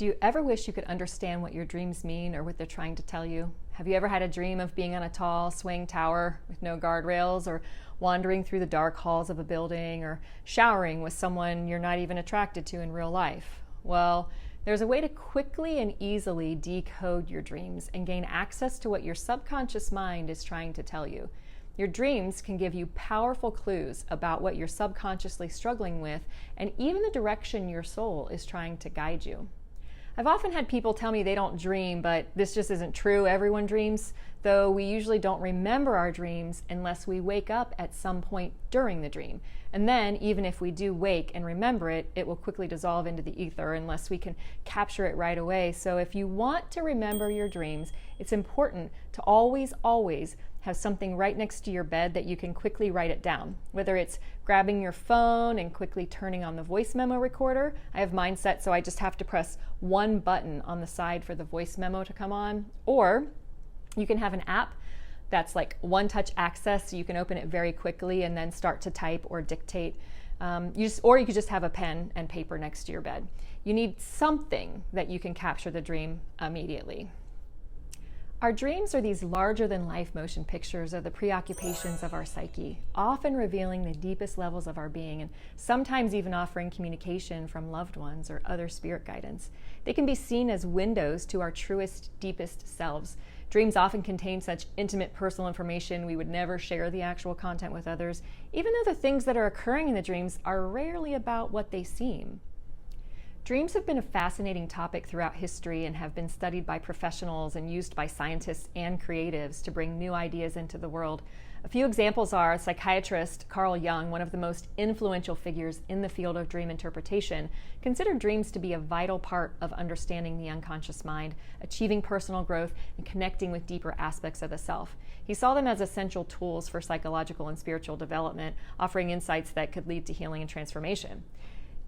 Do you ever wish you could understand what your dreams mean or what they're trying to tell you? Have you ever had a dream of being on a tall, swaying tower with no guardrails, or wandering through the dark halls of a building, or showering with someone you're not even attracted to in real life? Well, there's a way to quickly and easily decode your dreams and gain access to what your subconscious mind is trying to tell you. Your dreams can give you powerful clues about what you're subconsciously struggling with and even the direction your soul is trying to guide you. I've often had people tell me they don't dream, but this just isn't true. Everyone dreams, though we usually don't remember our dreams unless we wake up at some point during the dream. And then, even if we do wake and remember it, it will quickly dissolve into the ether unless we can capture it right away. So if you want to remember your dreams, it's important to always have something right next to your bed that you can quickly write it down. Whether it's grabbing your phone and quickly turning on the voice memo recorder. I have mine set so I just have to press one button on the side for the voice memo to come on. Or you can have an app that's like one-touch access, so you can open it very quickly and then start to type or dictate. Or you could just have a pen and paper next to your bed. You need something that you can capture the dream immediately. Our dreams are these larger-than-life motion pictures of the preoccupations of our psyche, often revealing the deepest levels of our being and sometimes even offering communication from loved ones or other spirit guidance. They can be seen as windows to our truest, deepest selves. Dreams often contain such intimate personal information we would never share the actual content with others, even though the things that are occurring in the dreams are rarely about what they seem. Dreams have been a fascinating topic throughout history and have been studied by professionals and used by scientists and creatives to bring new ideas into the world. A few examples are psychiatrist Carl Jung, one of the most influential figures in the field of dream interpretation, considered dreams to be a vital part of understanding the unconscious mind, achieving personal growth, and connecting with deeper aspects of the self. He saw them as essential tools for psychological and spiritual development, offering insights that could lead to healing and transformation.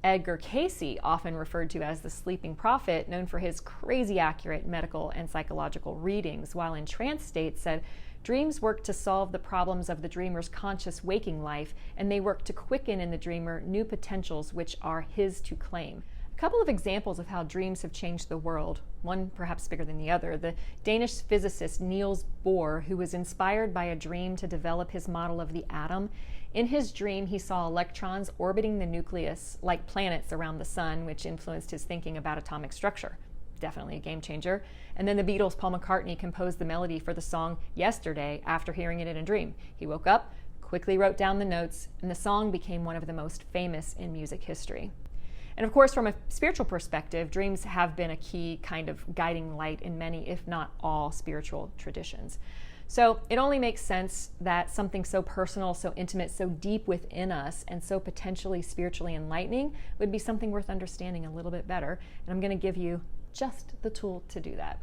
Edgar Cayce, often referred to as the sleeping prophet, known for his crazy accurate medical and psychological readings while in trance state, said, "Dreams work to solve the problems of the dreamer's conscious waking life, and they work to quicken in the dreamer new potentials which are his to claim." A couple of examples of how dreams have changed the world, one perhaps bigger than the other. The Danish physicist Niels Bohr, who was inspired by a dream to develop his model of the atom. In his dream, he saw electrons orbiting the nucleus like planets around the sun, which influenced his thinking about atomic structure. Definitely a game changer. And then the Beatles' Paul McCartney composed the melody for the song Yesterday after hearing it in a dream. He woke up, quickly wrote down the notes, and the song became one of the most famous in music history. And of course, from a spiritual perspective, dreams have been a key kind of guiding light in many, if not all, spiritual traditions. So it only makes sense that something so personal, so intimate, so deep within us, and so potentially spiritually enlightening would be something worth understanding a little bit better. And I'm going to give you just the tool to do that.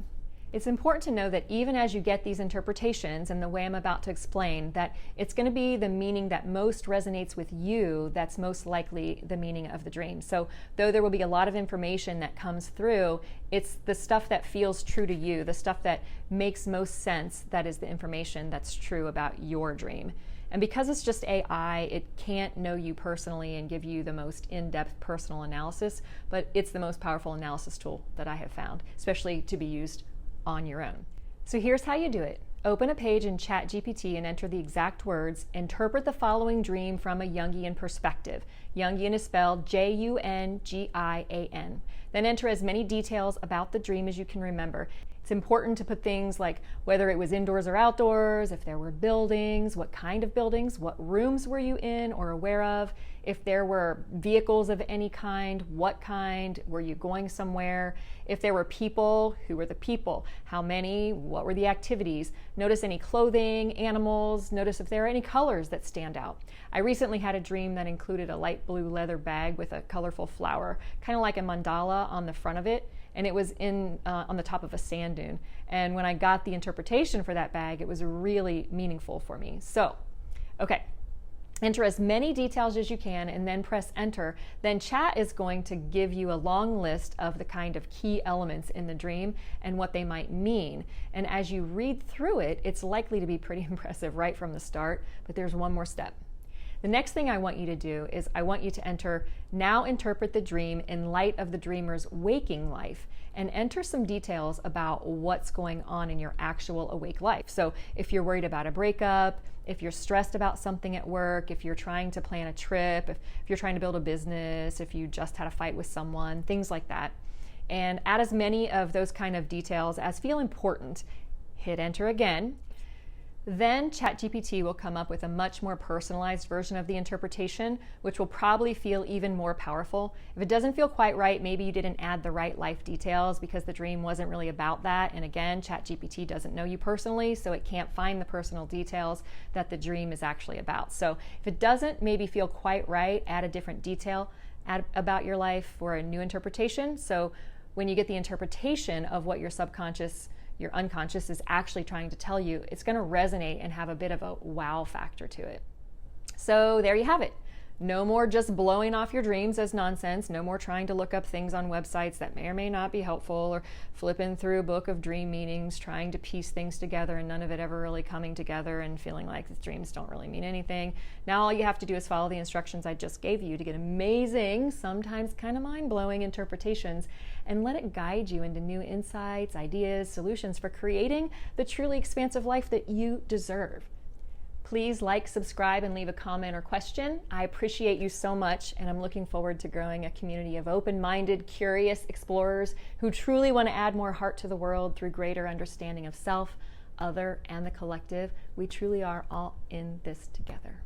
It's important to know that even as you get these interpretations and the way I'm about to explain, that it's going to be the meaning that most resonates with you that's most likely the meaning of the dream. So though there will be a lot of information that comes through, it's the stuff that feels true to you, the stuff that makes most sense, that is the information that's true about your dream. And because it's just AI, it can't know you personally and give you the most in-depth personal analysis, but it's the most powerful analysis tool that I have found, especially to be used on your own. So here's how you do it. Open a page in ChatGPT and enter the exact words, "Interpret the following dream from a Jungian perspective." Jungian is spelled Jungian. Then enter as many details about the dream as you can remember. It's important to put things like whether it was indoors or outdoors, if there were buildings, what kind of buildings, what rooms were you in or aware of, if there were vehicles of any kind, what kind, were you going somewhere, if there were people, who were the people, how many, what were the activities, notice any clothing, animals, notice if there are any colors that stand out. I recently had a dream that included a light blue leather bag with a colorful flower, kind of like a mandala on the front of it, and it was on the top of a sand dune. And when I got the interpretation for that bag, it was really meaningful for me. So, okay. Enter as many details as you can and then press enter. Then Chat is going to give you a long list of the kind of key elements in the dream and what they might mean. And as you read through it, it's likely to be pretty impressive right from the start, but there's one more step. The next thing I want you to do is I want you to now interpret the dream in light of the dreamer's waking life, and enter some details about what's going on in your actual awake life. So if you're worried about a breakup, if you're stressed about something at work, if you're trying to plan a trip, if you're trying to build a business, if you just had a fight with someone, things like that. And add as many of those kind of details as feel important. Hit enter again. Then ChatGPT will come up with a much more personalized version of the interpretation, which will probably feel even more powerful. If it doesn't feel quite right, maybe you didn't add the right life details because the dream wasn't really about that. And again, ChatGPT doesn't know you personally, so it can't find the personal details that the dream is actually about. So if it doesn't maybe feel quite right, add a different detail about your life for a new interpretation. So when you get the interpretation of what your unconscious is actually trying to tell you, it's going to resonate and have a bit of a wow factor to it. So there you have it. No more just blowing off your dreams as nonsense. No more trying to look up things on websites that may or may not be helpful, or flipping through a book of dream meanings, trying to piece things together and none of it ever really coming together and feeling like the dreams don't really mean anything. Now all you have to do is follow the instructions I just gave you to get amazing, sometimes kind of mind-blowing interpretations, and let it guide you into new insights, ideas, solutions for creating the truly expansive life that you deserve. Please like, subscribe, and leave a comment or question. I appreciate you so much, and I'm looking forward to growing a community of open-minded, curious explorers who truly want to add more heart to the world through greater understanding of self, other, and the collective. We truly are all in this together.